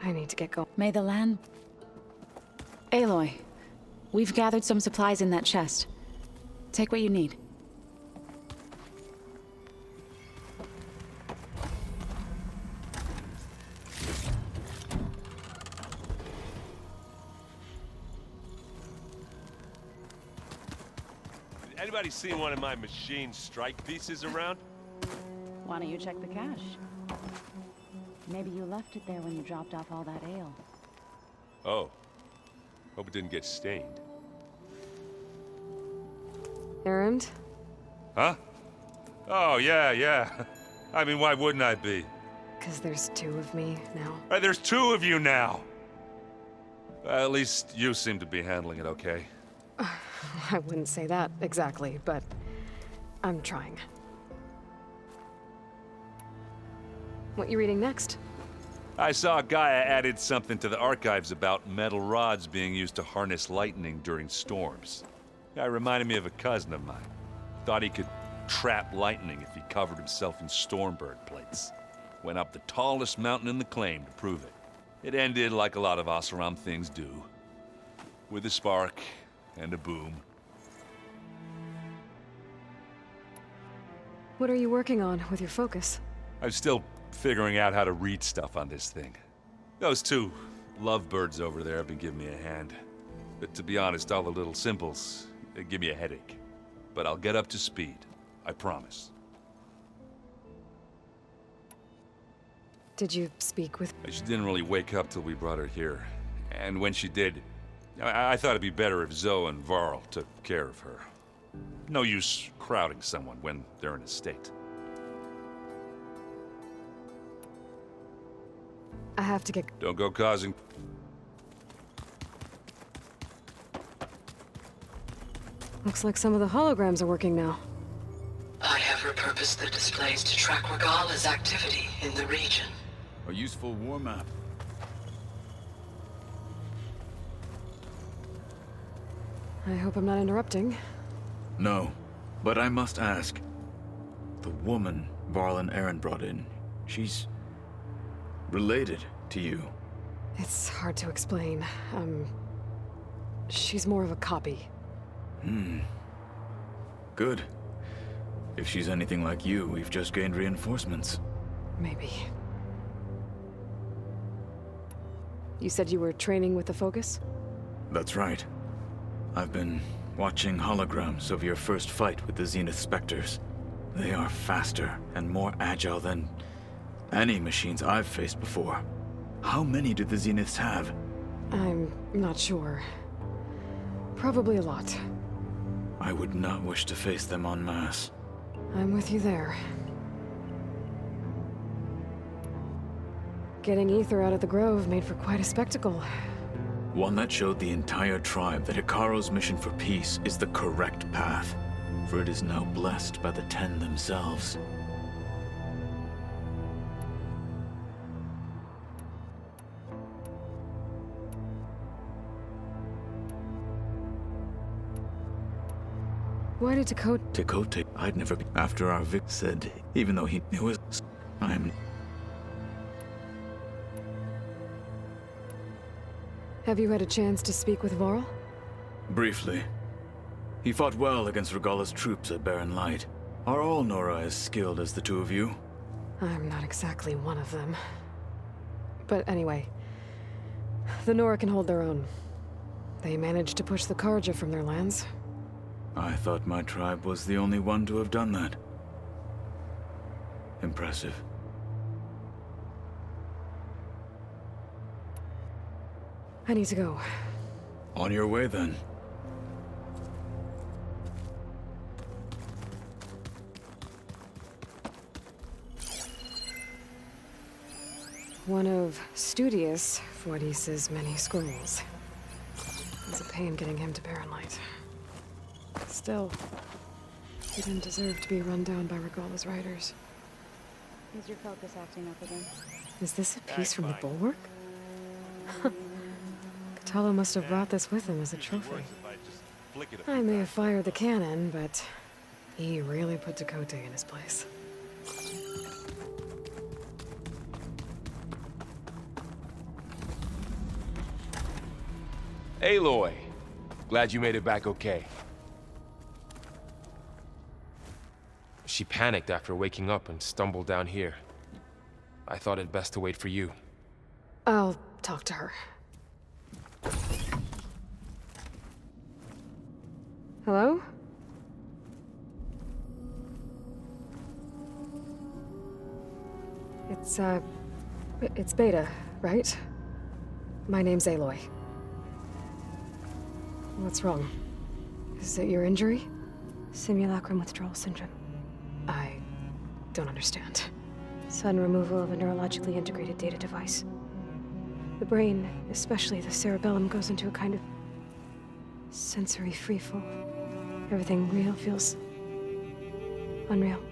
I need to get going. May the land... Aloy, we've gathered some supplies in that chest. Take what you need. Anybody seen one of my machine strike pieces around? Why don't you check the cache? Maybe you left it there when you dropped off all that ale. Oh. Hope it didn't get stained. Errand? Huh? Oh, yeah. I mean, why wouldn't I be? Because there's two of me now. There's two of you now! At least you seem to be handling it okay. I wouldn't say that exactly, but I'm trying. What you reading next? I saw a guy added something to the archives about metal rods being used to harness lightning during storms. Guy reminded me of a cousin of mine. Thought he could trap lightning if he covered himself in Stormbird plates. Went up the tallest mountain in the claim to prove it. It ended like a lot of Oseram things do. With a spark and a boom. What are you working on with your focus? I'm still figuring out how to read stuff on this thing. Those two lovebirds over there have been giving me a hand. But to be honest, all the little symbols, they give me a headache. But I'll get up to speed. I promise. Did you speak with... She didn't really wake up till we brought her here. And when she did, I thought it'd be better if Zoe and Varl took care of her. No use crowding someone when they're in a state. I have to get... Don't go causing... Looks like some of the holograms are working now. I have repurposed the displays to track Regala's activity in the region. A useful war map. I hope I'm not interrupting. No, but I must ask. The woman Varl and Erend brought in, she's... related to you. It's hard to explain. She's more of a copy. Good. If she's anything like you, we've just gained reinforcements. Maybe. You said you were training with the Focus? That's right. I've been watching holograms of your first fight with the Zenith Spectres. They are faster and more agile than any machines I've faced before. How many do the Zeniths have? I'm not sure. Probably a lot. I would not wish to face them en masse. I'm with you there. Getting Ether out of the Grove made for quite a spectacle. One that showed the entire tribe that Hekarro's mission for peace is the correct path, for it is now blessed by the Ten themselves. Why did Tekotteh... Tekotteh, I'd never be... After our Vic said, even though he knew us, I'm... Have you had a chance to speak with Varl? Briefly. He fought well against Regala's troops at Barren Light. Are all Nora as skilled as the two of you? I'm not exactly one of them. But anyway, the Nora can hold their own. They managed to push the Karja from their lands. I thought my tribe was the only one to have done that. Impressive. I need to go. On your way, then. One of Studius Fuadis's many scrolls. It's a pain getting him to Barren Light. Still, he didn't deserve to be run down by Regala's riders. Is your focus acting up again? Is this a piece from the bulwark? Kotallo must have brought this with him as a trophy. I may have fired the cannon, but he really put Tekotteh in his place. Aloy, glad you made it back okay. She panicked after waking up and stumbled down here. I thought it best to wait for you. I'll talk to her. Hello? It's Beta, right? My name's Aloy. What's wrong? Is it your injury? Simulacrum withdrawal syndrome. I don't understand. Sudden removal of a neurologically integrated data device. The brain, especially the cerebellum, goes into a kind of sensory freefall. Everything real feels unreal.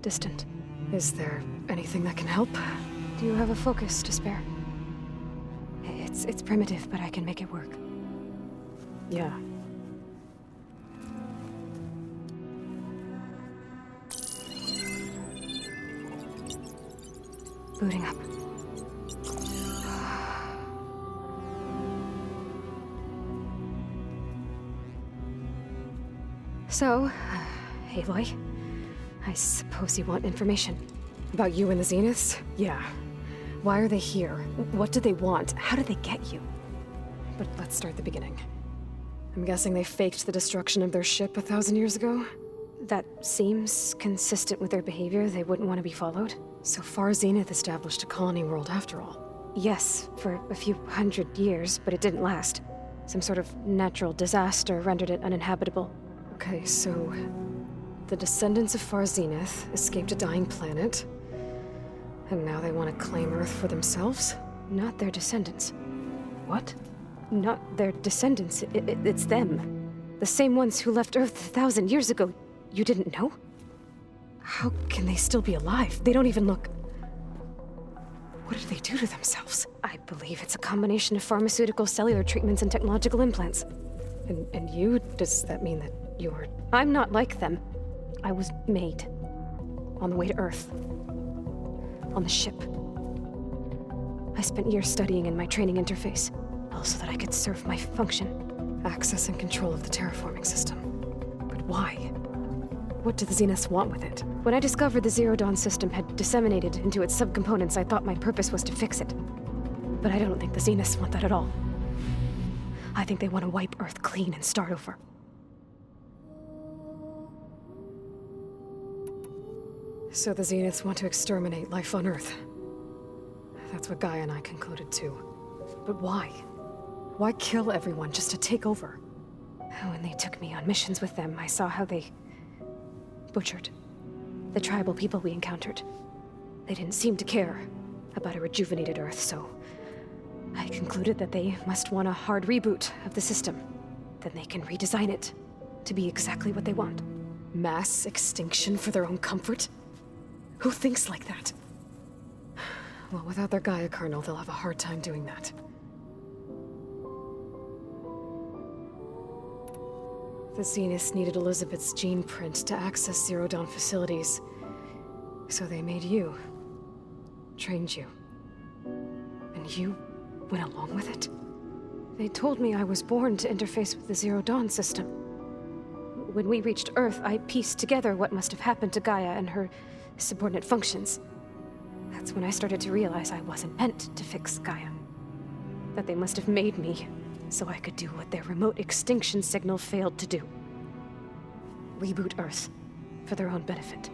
Distant. Is there anything that can help? Do you have a focus to spare? It's primitive, but I can make it work. Yeah. Booting up. So, Aloy, I suppose you want information. About you and the Zeniths? Yeah. Why are they here? What do they want? How did they get you? But let's start at the beginning. I'm guessing they faked the destruction of their ship 1,000 years ago? That seems consistent with their behavior. They wouldn't want to be followed. So Far Zenith established a colony world after all. Yes, for a few hundred years, but it didn't last. Some sort of natural disaster rendered it uninhabitable. Okay, so the descendants of Far Zenith escaped a dying planet, and now they want to claim Earth for themselves? Not their descendants. What? Not their descendants. It's them. The same ones who left Earth 1,000 years ago. You didn't know? How can they still be alive? They don't even look... What did they do to themselves? I believe it's a combination of pharmaceutical, cellular treatments, and technological implants. And you? Does that mean that you're... I'm not like them. I was made. On the way to Earth. On the ship. I spent years studying in my training interface, all so that I could serve my function. Access and control of the terraforming system. But why? What do the Zeniths want with it? When I discovered the Zero Dawn system had disseminated into its subcomponents, I thought my purpose was to fix it. But I don't think the Zeniths want that at all. I think they want to wipe Earth clean and start over. So the Zeniths want to exterminate life on Earth. That's what Gaia and I concluded too. But why? Why kill everyone just to take over? When they took me on missions with them, I saw how they butchered the tribal people we encountered. They didn't seem to care about a rejuvenated Earth, so I concluded that they must want a hard reboot of the system. Then they can redesign it to be exactly what they want. Mass extinction for their own comfort? Who thinks like that? Well, without their Gaia kernel, they'll have a hard time doing that. The Zeniths needed Elizabeth's gene print to access Zero Dawn facilities. So they made you. Trained you. And you went along with it? They told me I was born to interface with the Zero Dawn system. When we reached Earth, I pieced together what must have happened to Gaia and her subordinate functions. That's when I started to realize I wasn't meant to fix Gaia. That they must have made me so I could do what their remote extinction signal failed to do. Reboot Earth for their own benefit.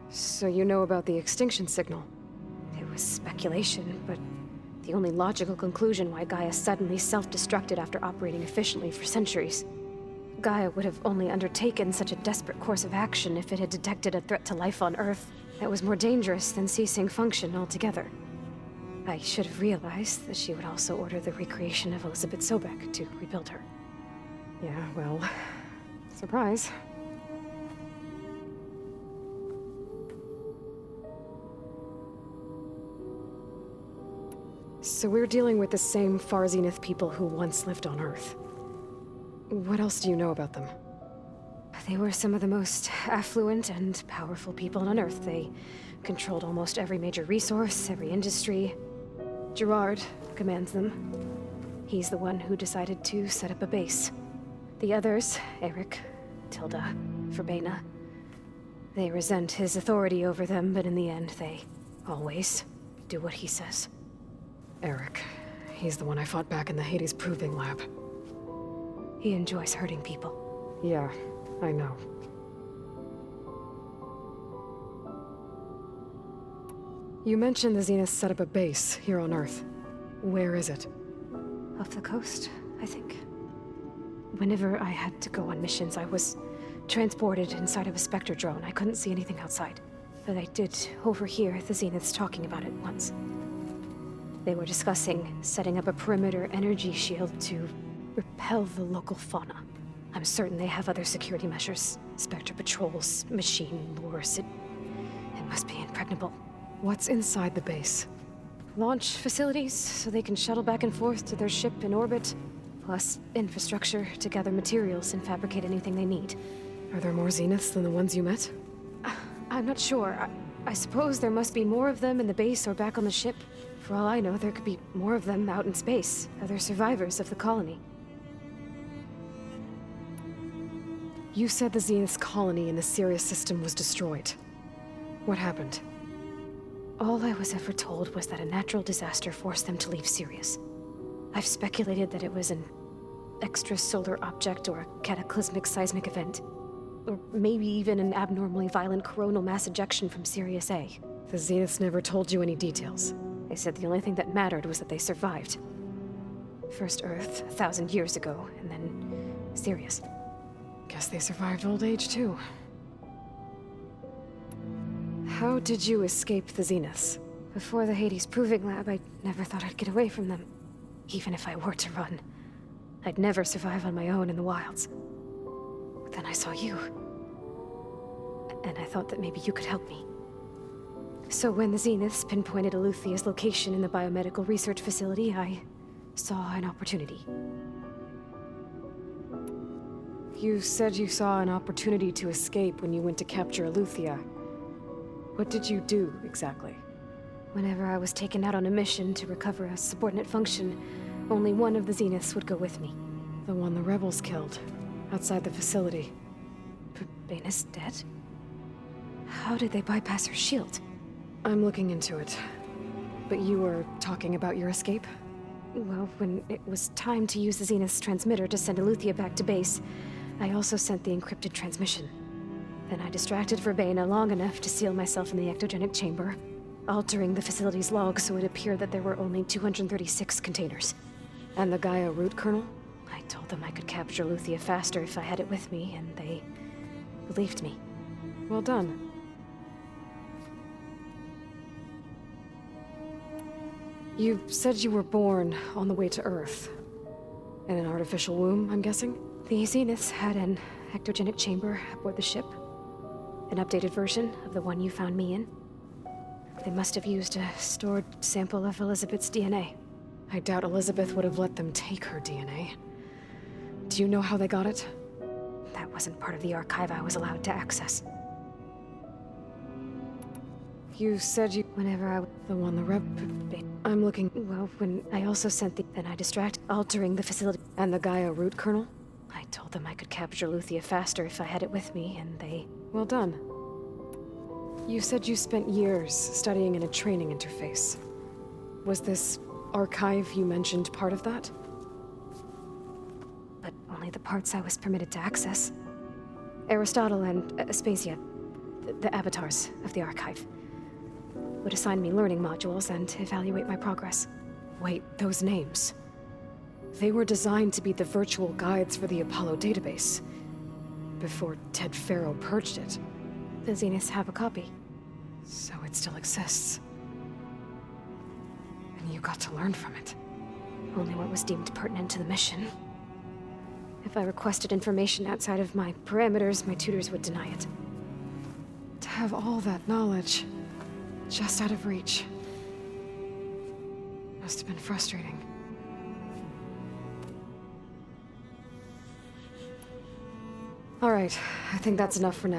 So you know about the extinction signal? It was speculation, but the only logical conclusion why Gaia suddenly self-destructed after operating efficiently for centuries. Gaia would have only undertaken such a desperate course of action if it had detected a threat to life on Earth that was more dangerous than ceasing function altogether. I should have realized that she would also order the recreation of Elizabeth Sobek to rebuild her. Yeah, well, surprise. So we're dealing with the same Far Zenith people who once lived on Earth. What else do you know about them? They were some of the most affluent and powerful people on Earth. They controlled almost every major resource, every industry. Gerard commands them. He's the one who decided to set up a base. The others, Eric, Tilda, Verbena, they resent his authority over them, but in the end, they always do what he says. Eric. He's the one I fought back in the Hades Proving Lab. He enjoys hurting people. Yeah, I know. You mentioned the Zenith set up a base here on Earth. Where is it? Off the coast, I think. Whenever I had to go on missions, I was transported inside of a Spectre drone. I couldn't see anything outside. But I did overhear the Zeniths talking about it once. They were discussing setting up a perimeter energy shield to repel the local fauna. I'm certain they have other security measures. Spectre patrols, machine lures. It must be impregnable. What's inside the base? Launch facilities, so they can shuttle back and forth to their ship in orbit. Plus, infrastructure to gather materials and fabricate anything they need. Are there more Zeniths than the ones you met? I'm not sure. I suppose there must be more of them in the base or back on the ship. For all I know, there could be more of them out in space. Other survivors of the colony. You said the Zenith's colony in the Sirius system was destroyed. What happened? All I was ever told was that a natural disaster forced them to leave Sirius. I've speculated that it was an extrasolar object or a cataclysmic seismic event. Or maybe even an abnormally violent coronal mass ejection from Sirius A. The Zeniths never told you any details. They said the only thing that mattered was that they survived. First Earth, 1,000 years ago, and then Sirius. Guess they survived old age, too. How did you escape the Zeniths? Before the Hades Proving Lab, I never thought I'd get away from them. Even if I were to run. I'd never survive on my own in the wilds. But then I saw you. And I thought that maybe you could help me. So when the Zeniths pinpointed Eluthia's location in the biomedical research facility, I saw an opportunity. You said you saw an opportunity to escape when you went to capture Eluthia. What did you do, exactly? Whenever I was taken out on a mission to recover a subordinate function, only one of the Zeniths would go with me. The one the rebels killed, outside the facility. Verbena's dead? How did they bypass her shield? I'm looking into it. But you were talking about your escape? Well, when it was time to use the Zenith's transmitter to send Eluthia back to base, I also sent the encrypted transmission. Then I distracted Verbena long enough to seal myself in the ectogenic chamber, altering the facility's log so it appeared that there were only 236 containers. And the Gaia root kernel? I told them I could capture Eluthia faster if I had it with me, and they believed me. Well done. You said you were born on the way to Earth. In an artificial womb, I'm guessing? The Zeniths had an ectogenic chamber aboard the ship. An updated version of the one you found me in. They must have used a stored sample of Elizabeth's DNA. I doubt Elizabeth would have let them take her DNA. Do you know how they got it? That wasn't part of the archive I was allowed to access. You said you... Whenever I... The one the I'm looking... Well, when I also sent the... Then I distracted, altering the facility... And the Gaia root kernel? I told them I could capture Eluthia faster if I had it with me, and they... Well done. You said you spent years studying in a training interface. Was this archive you mentioned part of that? But only the parts I was permitted to access. Aristotle and Aspasia, the avatars of the archive, would assign me learning modules and evaluate my progress. Wait, those names. They were designed to be the virtual guides for the Apollo database, before Ted Faro purged it. The Zeniths have a copy. So it still exists. And you got to learn from it. Only what was deemed pertinent to the mission. If I requested information outside of my parameters, my tutors would deny it. To have all that knowledge, just out of reach, must have been frustrating. All right, I think that's enough for now.